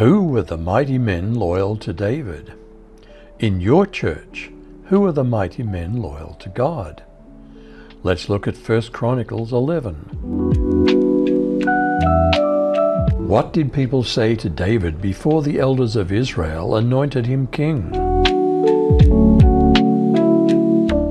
Who were the mighty men loyal to David? In your church, who are the mighty men loyal to God? Let's look at 1 Chronicles 11. What did people say to David before the elders of Israel anointed him king?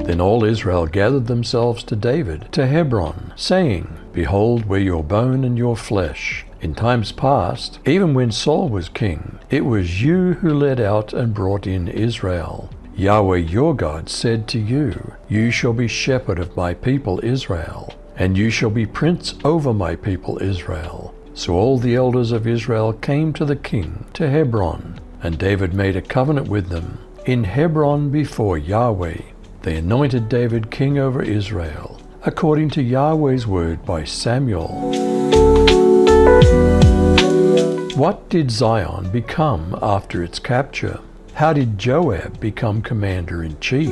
Then all Israel gathered themselves to David, to Hebron, saying, Behold, we're your bone and your flesh. In times past, even when Saul was king, it was you who led out and brought in Israel. Yahweh your God said to you, You shall be shepherd of my people Israel, and you shall be prince over my people Israel. So all the elders of Israel came to the king, to Hebron, and David made a covenant with them in Hebron before Yahweh. They anointed David king over Israel, according to Yahweh's word by Samuel. What did Zion become after its capture? How did Joab become commander-in-chief?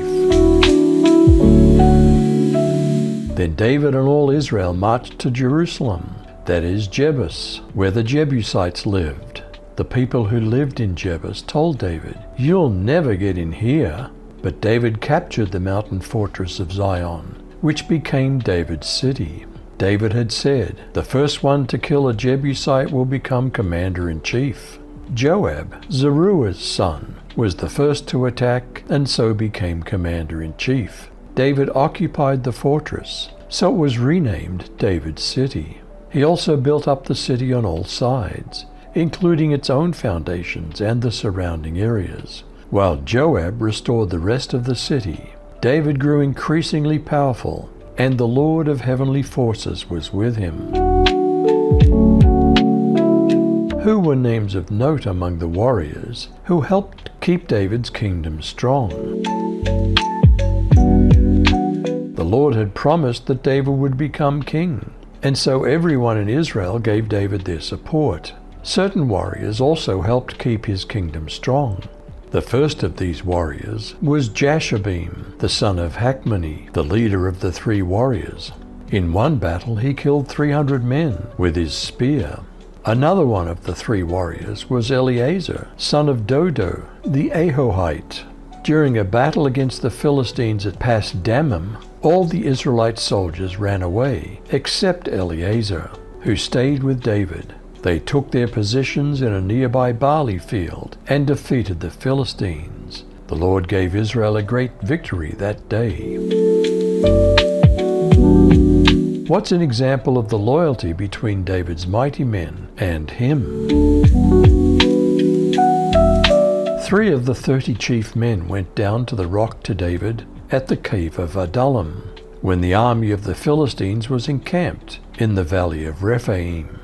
Then David and all Israel marched to Jerusalem, that is Jebus, where the Jebusites lived. The people who lived in Jebus told David, You'll never get in here. But David captured the mountain fortress of Zion, which became David's city. David had said, The first one to kill a Jebusite will become commander-in-chief. Joab, Zeruah's son, was the first to attack and so became commander-in-chief. David occupied the fortress, so it was renamed David's city. He also built up the city on all sides, including its own foundations and the surrounding areas. While Joab restored the rest of the city, David grew increasingly powerful, and the Lord of heavenly forces was with him. Who were names of note among the warriors who helped keep David's kingdom strong? The Lord had promised that David would become king, and so everyone in Israel gave David their support. Certain warriors also helped keep his kingdom strong. The first of these warriors was Jashobeam, the son of Hachmoni, the leader of the 3 warriors. In one battle he killed 300 men with his spear. Another one of the 3 warriors was Eleazar, son of Dodo, the Ahohite. During a battle against the Philistines at Pas Dammim, all the Israelite soldiers ran away, except Eleazar, who stayed with David. They took their positions in a nearby barley field and defeated the Philistines. The Lord gave Israel a great victory that day. What's an example of the loyalty between David's mighty men and him? 3 of the 30 chief men went down to the rock to David at the cave of Adullam, when the army of the Philistines was encamped in the valley of Rephaim.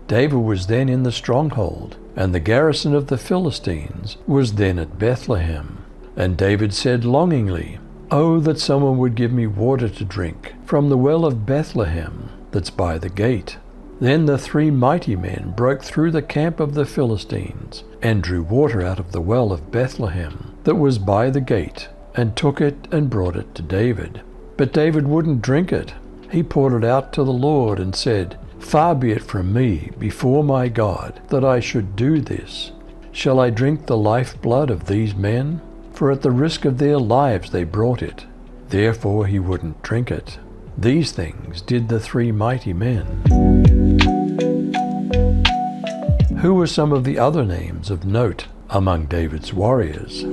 David was then in the stronghold, and the garrison of the Philistines was then at Bethlehem. And David said longingly, Oh, that someone would give me water to drink from the well of Bethlehem that's by the gate. Then the 3 mighty men broke through the camp of the Philistines and drew water out of the well of Bethlehem that was by the gate, and took it and brought it to David. But David wouldn't drink it. He poured it out to the Lord and said, Far be it from me, before my God, that I should do this. Shall I drink the lifeblood of these men? For at the risk of their lives they brought it. Therefore he wouldn't drink it. These things did the 3 mighty men. Who were some of the other names of note among David's warriors?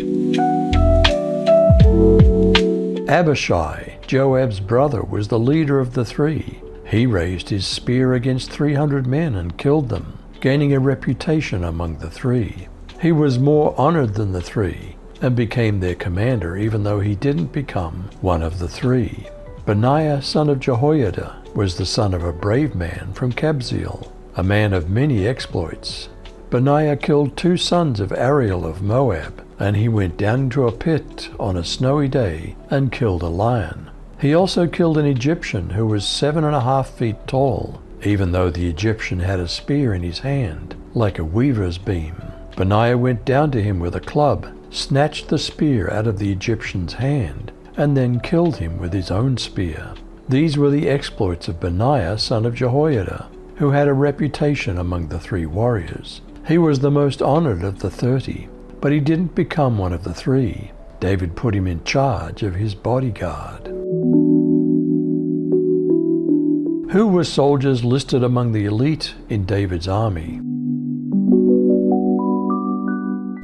Abishai, Joab's brother, was the leader of the 3. He raised his spear against 300 men and killed them, gaining a reputation among the 3. He was more honored than the 3 and became their commander, even though he didn't become one of the 3. Benaiah, son of Jehoiada, was the son of a brave man from Kabzeel, a man of many exploits. Benaiah killed 2 sons of Ariel of Moab, and he went down into a pit on a snowy day and killed a lion. He also killed an Egyptian who was 7.5 feet tall, even though the Egyptian had a spear in his hand, like a weaver's beam. Benaiah went down to him with a club, snatched the spear out of the Egyptian's hand, and then killed him with his own spear. These were the exploits of Benaiah, son of Jehoiada. who had a reputation among the 3 warriors. He was the most honored of the 30, but he didn't become one of the 3. David put him in charge of his bodyguard. Who were soldiers listed among the elite in David's army?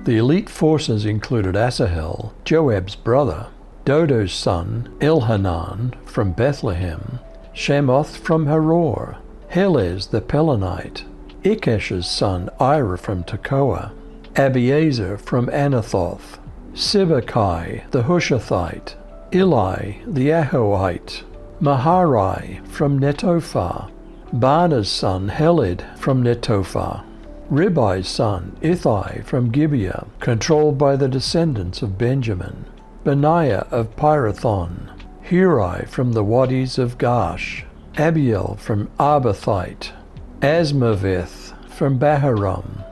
The elite forces included Asahel, Joab's brother, Dodo's son, Elhanan from Bethlehem, Shemoth from Haror, Helez the Pelonite, Ikesh's son Ira from Tekoa, Abiezer from Anathoth, Sibbecai the Hushathite, Eli the Ahohite, Maharai from Netophah, Baana's son Heled from Netophah, Ribai's son Ithai from Gibeah, controlled by the descendants of Benjamin, Benaiah of Pirathon, Hurai from the wadis of Gash, Abiel from Arbathite, Asmaveth from Baharam,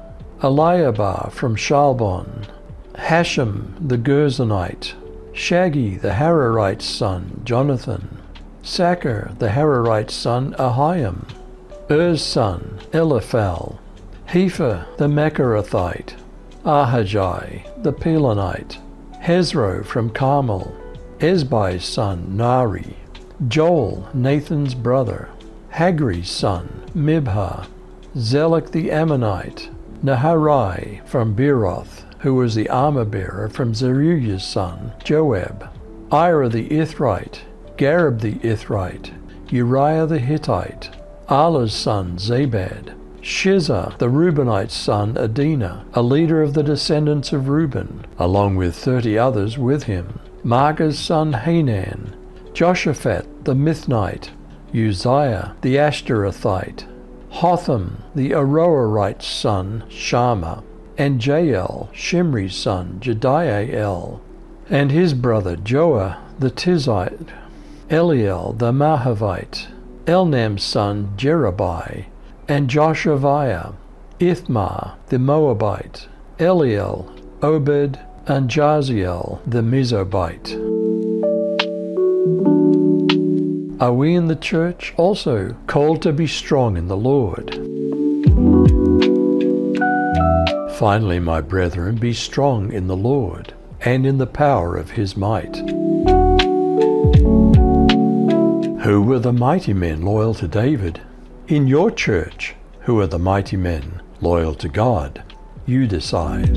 Eliabar from Shalbon, Hashem the Gerzonite, Shagi the Hararite's son Jonathan, Sacher the Hararite's son Ahiam, Er's son Eliphal, Hepher the Macharathite, Ahijah the Pelonite, Hezro from Carmel, Ezbai's son Nari, Joel Nathan's brother, Hagri's son Mibhar, Zelek the Ammonite, Naharai from Beeroth, who was the armor-bearer from Zeruiah's son Joab, Ira the Ithrite, Gareb the Ithrite, Uriah the Hittite, Allah's son Zabad, Shizah the Reubenite's son Adinah, a leader of the descendants of Reuben, along with 30 others with him, Maacah's son Hanan, Joshaphat the Mithnite, Uzziah the Ashtarothite, Hotham the Aroerite's son Shammah, and Jael, Shimri's son Jediael, and his brother Joah the Tizite, Eliel the Mahavite, Elnam's son Jerubai, and Joshaviah, Ithmar the Moabite, Eliel, Obed, and Jaziel the Mezobite. Are we in the church also called to be strong in the Lord? Finally, my brethren, be strong in the Lord and in the power of his might. Who were the mighty men loyal to David? In your church, who are the mighty men loyal to God? You decide.